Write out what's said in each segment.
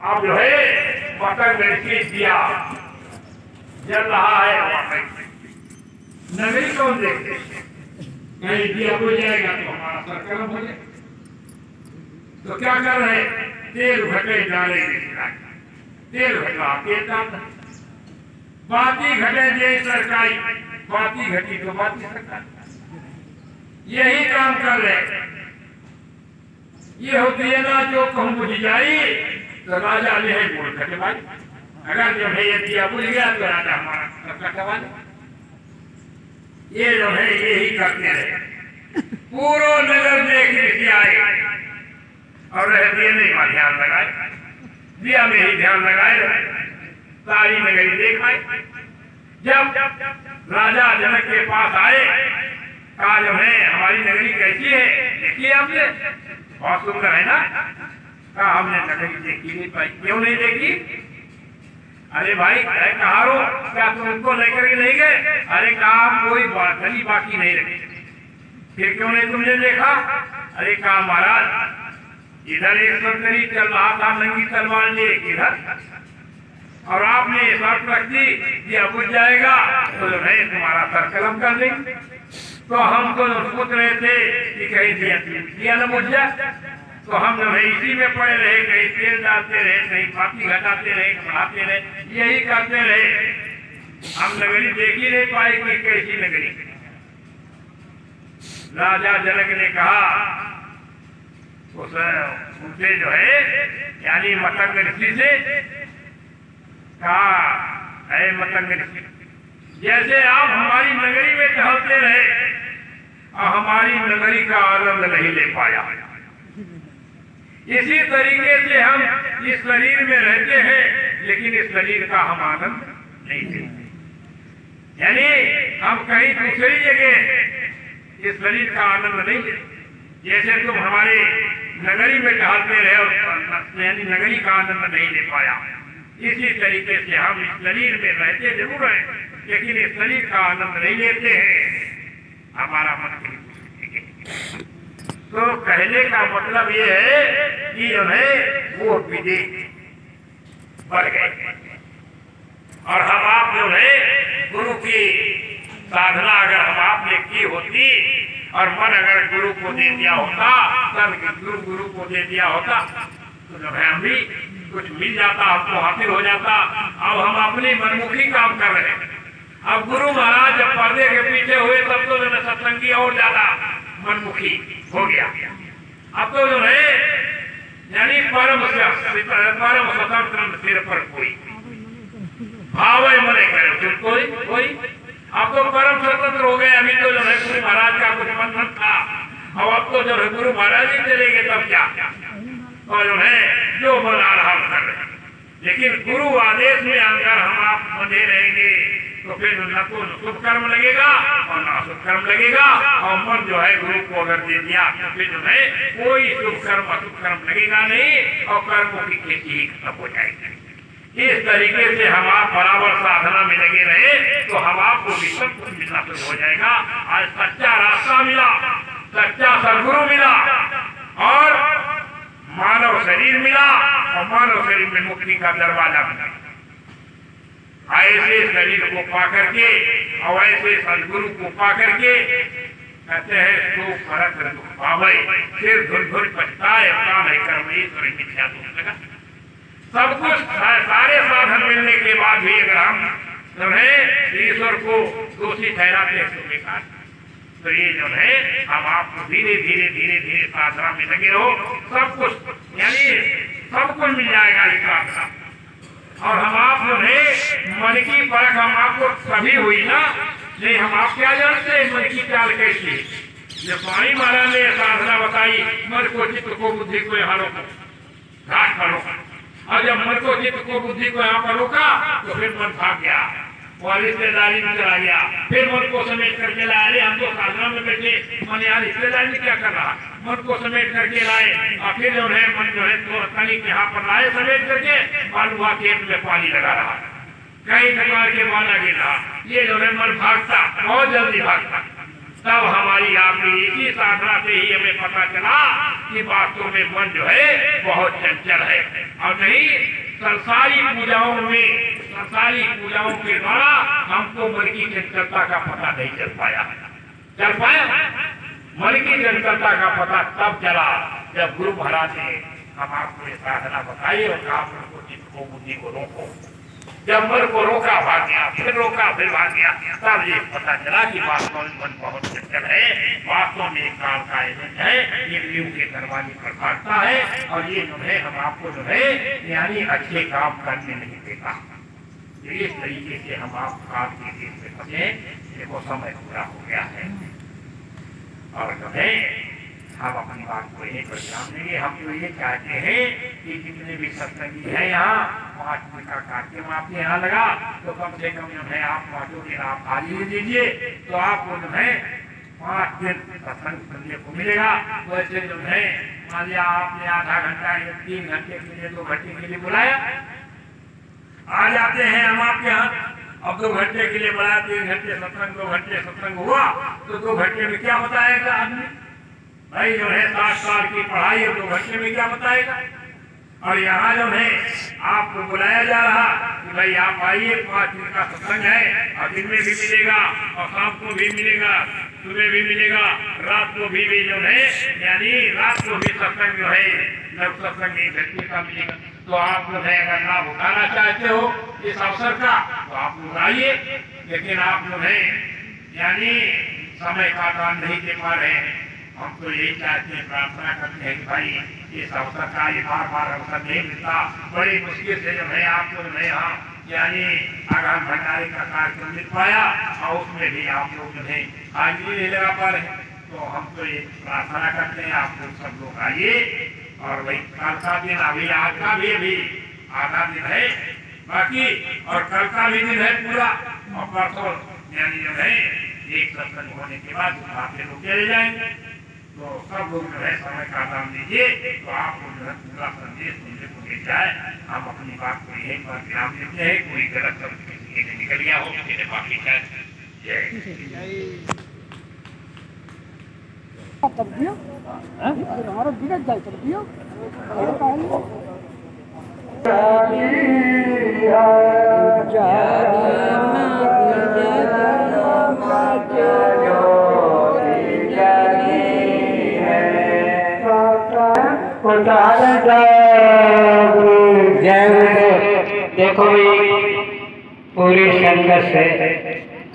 अब जो है पतंग में दिया जल रहा है, नगरी कौन देखते? कहीं दिया बुझ जाएगा तो हमारा सर गर्म हो जाएगा। तो क्या कर रहे? तेल घटे डाले, तेल घटा तेल डालता, बाती घटे जे सरकारी, बाती घटी तो बाती सरकारी, यही काम कर रहे। ये होती है ना जो कहूँ बुझ जाई तो राजा ले है बोल घटे भाई, अगर जो है ये दिया बुझ गया तो राजा हमारा कटवा दे। ये जो है यही करते रहे, पूरा नगर देखने से आए और दिए नहीं वहां ध्यान लगाए, दिया में ही ध्यान लगाए रहे, सारी नगरी देख आए। जब राजा जनक के पास आए, कहा जो है हमारी नगरी कैसी है देखिए आपने, बहुत सुंदर है ना। कहा हमने नगरी देखी नहीं पाई। क्यों नहीं देखी? अरे भाई कहा रो, क्या तुम उनको लेकर के नहीं गए? अरे कहा कोई गली बाकी नहीं रखी। फिर क्यों नहीं तुमने देखा? अरे कहा महाराज इधर एक संतरी चल रहा था नंगी तलवार ले इधर, और आपने शर्त रख दी ये बुझ जाएगा तो जो है तुम्हारा सर कलम कर देंगे। तो हम तो सोच रहे थे कि कहीं दिया न बुझ जाए, तो हम जो है इसी में पड़े रहे, कहीं तेल डालते रहे, कहीं बाती घटाते रहे, बढ़ाते रहे, यही करते रहे। हम नगरी देख ही नहीं पाए कि कैसी नगरी। राजा जनक ने कहा उनसे जो है यानी मतंग ऋषि से कहा, अरे मतंग ऋषि जैसे आप हमारी नगरी में टहलते रहे और हमारी नगरी का आनंद नहीं ले पाया, इसी तरीके से हम इस शरीर में रहते हैं लेकिन इस शरीर का हम आनंद नहीं लेते। यानी हम कहीं दूसरी जगह इस शरीर का आनंद नहीं लेते। जैसे तुम हमारे नगरी में टहलते रहे यानी नगरी का आनंद नहीं ले पाया, इसी तरीके से हम इस शरीर में रहते जरूर हैं लेकिन इस शरीर का आनंद नहीं लेते हैं। हमारा मन तो कहने का मतलब ये है कि जो है वो विधि बढ़ गए, और हम आप जो है गुरु की साधना अगर हम आपने की होती और मन अगर गुरु को दे दिया होता, तब गुरु को दे दिया होता तो जो है हम भी कुछ मिल जाता, हमको हासिल हो जाता। अब हम अपनी मनमुखी काम कर रहे हैं। अब गुरु महाराज जब पर्दे के पीछे हुए तब तो जो है सत्संगी और ज्यादा मनमुखी हो गया। अब तो जो है यानी परम स्वतंत्र सिर पर कोई भाव मरे करे कोई। अब तो परम स्वतंत्र हो गए। अभी तो जो है गुरु महाराज का कुछ बंधन था, अब तो जो है गुरु महाराज ही चलेंगे तब क्या, और जो है जो मन आ रहा कर रहे। लेकिन गुरु आदेश में आकर हम आप बंधे रहेंगे तो फिर न तो शुभ कर्म लगेगा और न शुभ कर्म लगेगा, और मन जो है गुरु को अगर दे दिया तो फिर जो है कोई शुभ कर्म अशुभ कर्म लगेगा नहीं, और कर्मों की खेती ही खत्म हो जाएगी। इस तरीके से हम आप बराबर साधना में लगे रहे तो हम आपको भी सब कुछ मिलना शुरू हो जाएगा। आज सच्चा रास्ता मिला, सच्चा सदगुरु मिला, और मानव शरीर मिला, और मानव शरीर में मुक्ति का दरवाजा मिला। ऐसे शरीर को पा करके और ऐसे सदगुरु को पा करके कहते हैं तो फरक दुख पावे, फिर धुर धुर पछताए प्राण है कर्म ईश्वर मिथ्या दोष लगा। सब कुछ सारे साधन मिलने के बाद भी अगर हम जो है ईश्वर को दोषी ठहराते हैं तो बेकार। तो ये जो है हम आपको धीरे धीरे धीरे धीरे साधना में लगे रहो, सब कुछ यानी सब कुछ मिल जाएगा इस साधना। और हम आप जो है मन की परख हम आपको कभी हुई ना, नहीं हम आप क्या जानते हैं मन की चाल कैसी। जब स्वामी महाराज ने साधना बताई, मन को चित्त को बुद्धि को यहाँ रोको, घाट पर रोका, और जब मन को चित्त को बुद्धि को यहाँ पर रोका तो फिर मन भाग गया और रिश्तेदारी में चला गया। फिर मन को समेट करके लाए, अरे हम तो साधना में बैठे, मन यहाँ रिश्तेदारी में क्या कर रहा, मन को समेट करके लाए, और फिर जो है मन जो है तो तनिक यहाँ पर लाए समेट करके, मालूम हुआ खेत में पानी लगा रहा, कई प्रकार के माला गिर रहा। ये जो है मन भागता, बहुत जल्दी भागता, तब हमारी आपकी इसी साधना से ही हमें पता चला कि वास्तव में मन जो है बहुत चंचल है, और नहीं संसारी पूजाओं के द्वारा हमको मन की चंचलता का पता नहीं चल पाया। मन की चंचलता का पता तब चला जब गुरु महाराज ने हम आपको ये साधना बताई और आप उनको चित्त को बुद्धि को रोको। जब मन को रोका भाग गया, फिर रोका फिर भाग गया, तब ये पता चला कि वास्तव में मन बहुत चंचल है, वास्तव में एक काल का एजेंट है, ये जीव के दरवाजे पर भागता है, और ये जो है हम आपको जो है यानी अच्छे काम करने नहीं देता। इस तरीके से हम आप काल के दिन में फंसे, देखो समय पूरा हो गया है, और जो है हम अपनी बात को यही पर ध्यान देंगे। हम तो ये चाहते हैं कि जितने भी सत्संगी है यहाँ 5 दिन का कार्यक्रम आपके यहाँ लगा, तो कम से कम जो है आप 5 दिन आप खाली ले दीजिए, तो आपको जो है 5 दिन सत्संग सुनने को मिलेगा। वैसे जो है मान लिया आपने आधा घंटा या 3 घंटे के लिए 2 घंटे के लिए बुलाया, आ जाते हैं हम आपके यहाँ, अब 2 घंटे के लिए बुलाया, 3 घंटे सत्संग, 2 घंटे सत्संग हुआ, तो 2 घंटे में क्या बताएगा आदमी? भाई जो है 7 साल की पढ़ाई है, 2 घंटे में क्या बताएगा? और यहाँ जो है आपको बुलाया जा रहा कि भाई आप आइए, 5 दिन का सत्संग है, और दिन में भी मिलेगा और शाम को भी मिलेगा, सुबह भी मिलेगा, रात को भी जो है यानी रात को भी सत्संग जो है जब सत्संग 1 घंटे का मिलेगा। तो आप जो है अगर लाभ उठाना चाहते हो इस अवसर का तो आप लोग आइए, लेकिन आप जो है यानी समय का दान नहीं दे पा रहे हैं। हम तो यही चाहते हैं, प्रार्थना करते हैं कि भाई इस अवसर का ये बार अवसर नहीं मिलता, बड़ी मुश्किल से जो है आपको जो है यहाँ यानी आगाम भंडारे का कार्यक्रम मिल पाया, और उसमें भी आप लोग जो है हाजिरी नहीं लगा पा रहे। तो हम तो ये प्रार्थना करते हैं आप लोग सब लोग आइए, और वही कल का दिन अभी आज का भी आधा दिन है बाकी, और कल का भी दिन है पूरा, और परसों यानी जो है एक सत्संग होने के बाद आप लोग चले जाएंगे। तो सब लोग जो है समय का दाम दीजिए, तो आपको जो है पूरा संदेश मिलने को मिल जाए। हम अपनी बात को यही पर विराम देते हैं, कोई गलत शब्द किसी ने निकल गया हो किसी ने बाकी देखो पूरी संगत से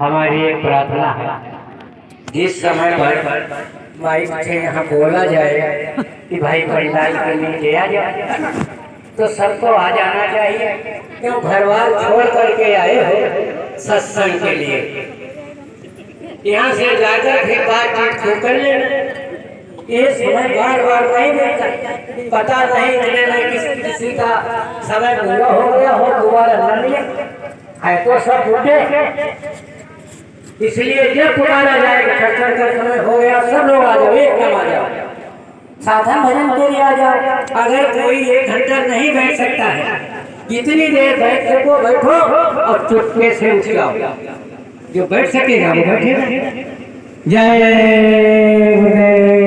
हमारी एक प्रार्थना है, जिस समय पर माइक से यहाँ बोला जाए कि भाई पंडाल के नीचे आ जाए, तो सबको आ जाना चाहिए। क्यों घरवार छोड़ करके आए हो सत्संग के लिए, यहाँ से जाकर फिर बातचीत क्यों कर लेना? ये समय बार नहीं मिलता, पता नहीं चले किसी का समय पूरा हो गया हो, दोबारा न लिया है तो सब छूटे। इसलिए जब पुकारा जाएगा चर्चा का समय हो गया, सब लोग आ जाओ, एकदम आ जाओ, साधन भजन के लिए आ जाओ। अगर कोई 1 घंटा नहीं बैठ सकता है, जितनी देर बैठ सको बैठो, और चुपके से उठ जाओ, जो बैठ सकेगा वो बैठेगा। जय गुरुदेव।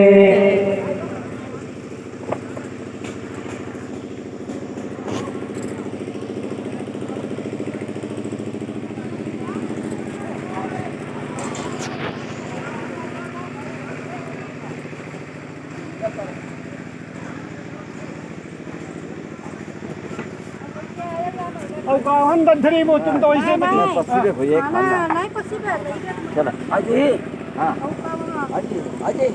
और 한 단 드리고 좀 더 있으면 नहीं possible चला आजी हाँ आजी आजी